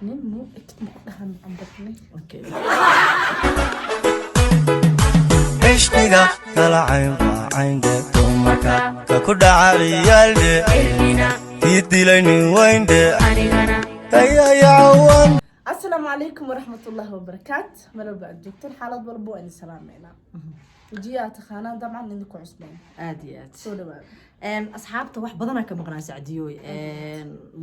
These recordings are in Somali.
نمو اكتب دهن عم بطني اوكي عشقيقة دلعين وعين دمرك ككودا عريالدي يدي ليني وين دي هيا يا عوان. السلام عليكم ورحمة الله وبركاته. مرة بعد جبتن حالة بربو أني سلامينا وجيات خانة طبعا عندكم عصبين عاديات سودا بعد asxaabta wax badan ka maqnaa sacdiyooy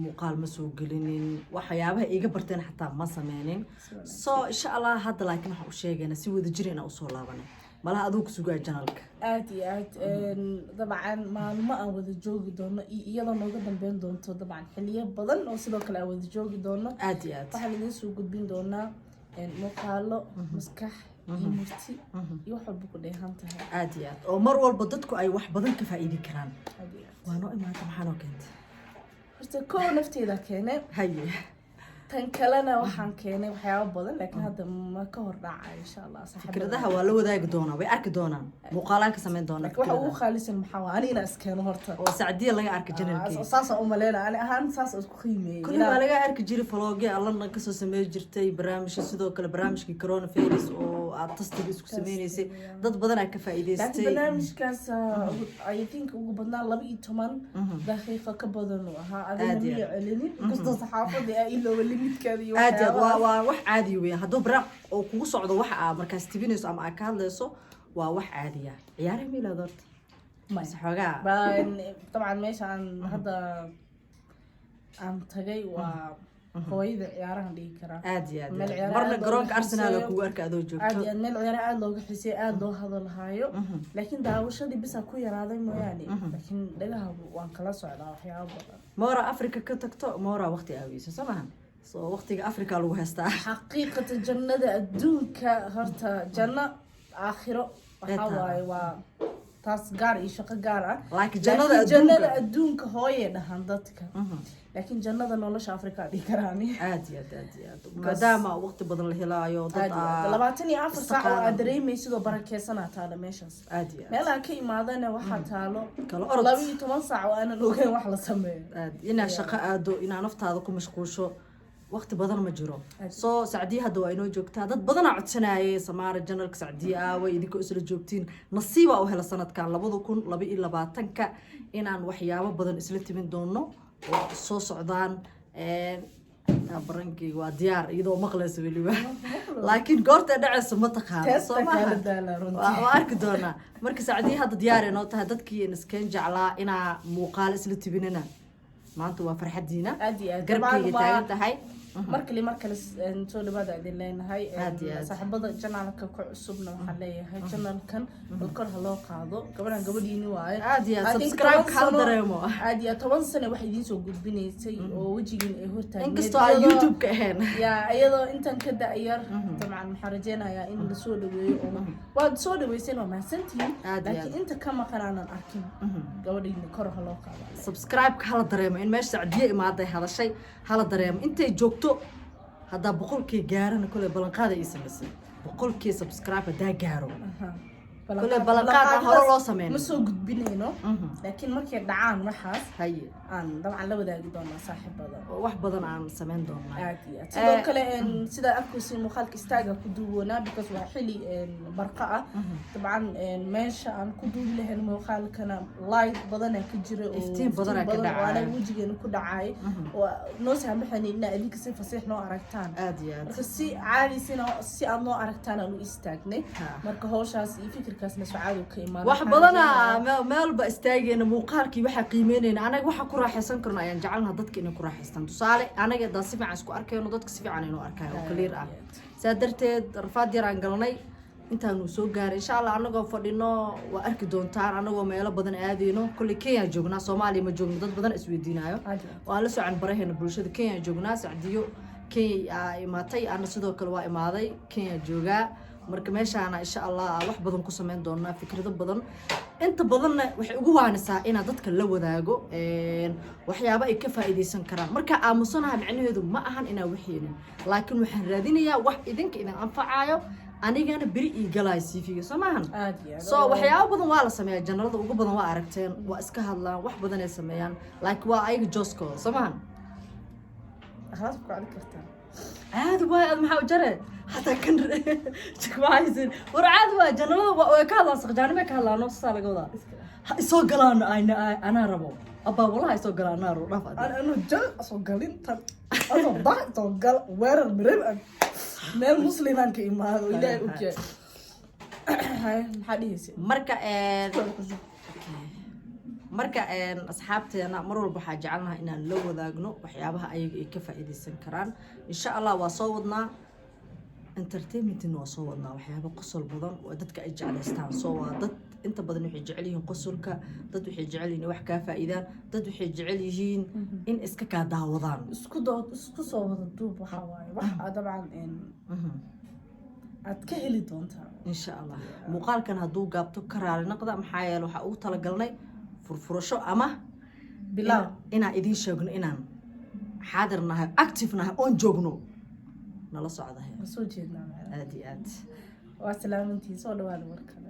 muuqaal ma soo gelinin waxyaabaha iga barteen xataa ma sameenin soo insha Allah hadda laakiin waxa uu sheegayna si wada jireen oo soo laabanay malaha adigu sugaa janalka aad dabcan maalmo aan wada joogi doono iyadoo nooga dambeyn doonto dabcan xiliyo badan oo sidoo kale aan wada joogi doono aad waxaan idin soo gudbin doonaa muuqaalo maskax murti iyo wax walba ku dheehan tahay aad oo mar walba dadku ay wax badan ka faa'iidi karaan waano imaata maxaan oo keentay horta koo nafteeda keenay haye tan kalena waxaan keenay waxyaabo badan laakiin hadda ma ka hor dhacay insha Allah fikradaha waa la wadaagi doonaa way arki doonaan muuqaalaan ka sameyn doonaa waxa ugu khaalisan maxaa waa anina iskeeno horta oo sacdiya laga arki janalkiisa saas oo maleena ani ahaan saas isku qiimeeyay kulli ma laga arki jiray vlogge allan ka soo sameey jirtay barnaamijka sidoo kale barnaamijkii coronavirus oo aad tasdiq isku sameeynaysa dad badan ay ka faa'iideystay barnaamijkaas I think ugu badnaa 12 daqiiqo ka badan oo ahaa adina miyo celinin kastoo saxaafada ay ilaa limidkeeda iyo aad waa wax caadi weey hadoo barnaamij oo kugu socdo wax aad markaas tibinayso ama aad ka hadlayso waa wax caadi ah ciyaaraha miilaad horta ma saxogaa طبعا meeshaan hadda aan tagay waa hooyada ciyaaraha dhigi karaa aad marna garoonka Arsenal ku arka adoo joogto aad meel ciyaar aad looga xisay aad loo hadalhayo laakiin daawashadii bisa ku yaraaday mooyaane laakiin dhagaha waan kala socdaa waxyaabo badan moora Afrika ka tagto moora waqti aawayso samahan soo waqtiga Afrika lagu heystaa xaqiiqata jannada adduunka horta janna aakhiro waxa waaye waa taas gaar iyo shaqo gaar ah laakiin jannada adduunka hooyay dhahan dadka laakiin jannada nolosha Afrika dhigi karaani aad maadaama waqti badan la helaayo dad 24 saac oo aad dareemaysid oo barakeysanaa taala meeshaas meelaha ka imaadana waxa taalo 12 saac oo aan ogeyn wax la sameeyo ina shaqo aado ina naftaada ku mashquulsho waqti badan ma jiro soo sacdiya hadda waa inoo joogtaa dad badan oo codsanayay Samaara janalka sacdiya way idinka isla joogtiin nasiiba oo hela sanadkan 2022 inaan waxyaabo badan isla timin doono oo soo socdaan barankii waa diyaar iyadoo maqlayso waliba laakiin goorta dhacayso ma taqaan soo waa arki doonaa marka sacdiya hadda diyaar inoo tahay dadkii iskeen jeclaa inaa muuqaal isla tibinana maanta waa farxadiina garabkayga taagan tahay markale soo dhawaada idin leenahay saaxiibada janalka ku cusubna waxaan leeyahay janalkan kor ha loo qaado gabadhiini waaye subscribe ka dareemo 10 sano wax idin soo gudbinaysay oo wajigiin ay hortaageen inkastoo ay YouTube ka ahayn iyadoo intan ka daayar dabcan maxaa rajeenayaa in la soo dhaweeyo oo waad soo dhaweyseen oo mahadsantiin laakiin inta ka maqanaanan arkin gabadhiini kor ha loo qaado subscribe ka hala dareemo in meesha sacdiye imaaday hadashay hala dareemo intay joogto hada boqolkii gaarana kule balanqaada ay sameysay boqolkii subscribe hada gaaro kule balanqaada hore loo sameeyay ma soo gudbinayno laakiin markay dhacaan waxaas haye aan dabcan la wadaagi doonaa saaxiibada wax badan aan sameyn doonaa sidoo kale sida arkaysiin muuqaalka istaaga ku duubanaa because waa xili barqa ah dabcan meesha aan ku duubi lahayn muuqaalkana live badan ka jira oo iftiin badan ka dhacay wajigeena ku dhacay oo noo saamaxay in adinka si fasiix noo aragtaan marka si caadi si aad noo aragtaan aan u istaagnay marka hawshaas iyo fikirkaasna sucaad ka imaado wax badan meel ba istaagayna muuqaalkii waxa qiimeynayna anaga waxa ku raaxaysan karno ayaan jecelnahay dadka inay ku raaxaystaan tusaale anaga dad si fiican isku arkayno dadka si fiican inuu arkayo oo clear ah saadarteed rafaad yar aan galnay intaanu soo gaaray insha Allah anagoo fadhino waa arki doontaan anagoo meelo badan aadayno kulli Kenya joognaa Soomaaliya ma joogno dad badan isweydiinayo waa la socon baraheena bulshada Kenya joognaa sacdiyo Kenya imaatay ana sidoo kale waa imaaday Kenya joogaa marka meeshaana insha Allah wax badan ku sameyn doonaa fikrado badan inta badanna waxay ugu waanisaa in dadka la wadaago waxyaabo ay ka faa'iideysan karaan marka aamusanaha macnaheedu ma ahan inaa waxyeelin laakiin waxaan raadinayaa wax idinka idin anfacayo anigana biri ii galay CV-ga Soomahan soo waxyaabo badan waa la sameeyaa janalada ugu badan waa aragteen waa iska hadlaan wax badan ay sameeyaan like waa ayaga Josko Soomahan خلاص بقعد كرتان عاد واي ما حوجره حتى كان جماعيين ورعاد واي جنبه كهلا سقجاني ما كهلا نص ساعه لقودا سو غلان انا ربو ابا والله سو غلان انا رو رفع انا جل سو غلين تن انا ضاع سو غل وير المريم مال مسلمان كيما الى اوكي هاي حديث marka asxaabteena mar walba waxa jecelnahay inaan la wadaagno waxyaabaha ayaga ay ka faa'iideysan karaan insha Allah waa soo wadnaa entertainment waa soo wadnaa waxyaabo qosol badan oo dadka ay jecelaystaan soo waa dad inta badan waxay jecel yihiin qosolka dad waxay jecel yihiin wax ka faa'iidaan dad waxay jecel yihiin in iska ka daawadaan isku soo wada duub waxa waaye wax dabcan aad ka heli doontaa insha Allah muuqaalkan haduu gaabto karaali naqda maxaa yeelay waxa uu tala galnay furfurasho ama bilaw ina idin sheegno inaan xaadir nahay active nahay on joogno nala socdahay soo jeednaa aad iyo aad waa salaamantii soo dhawaada warkale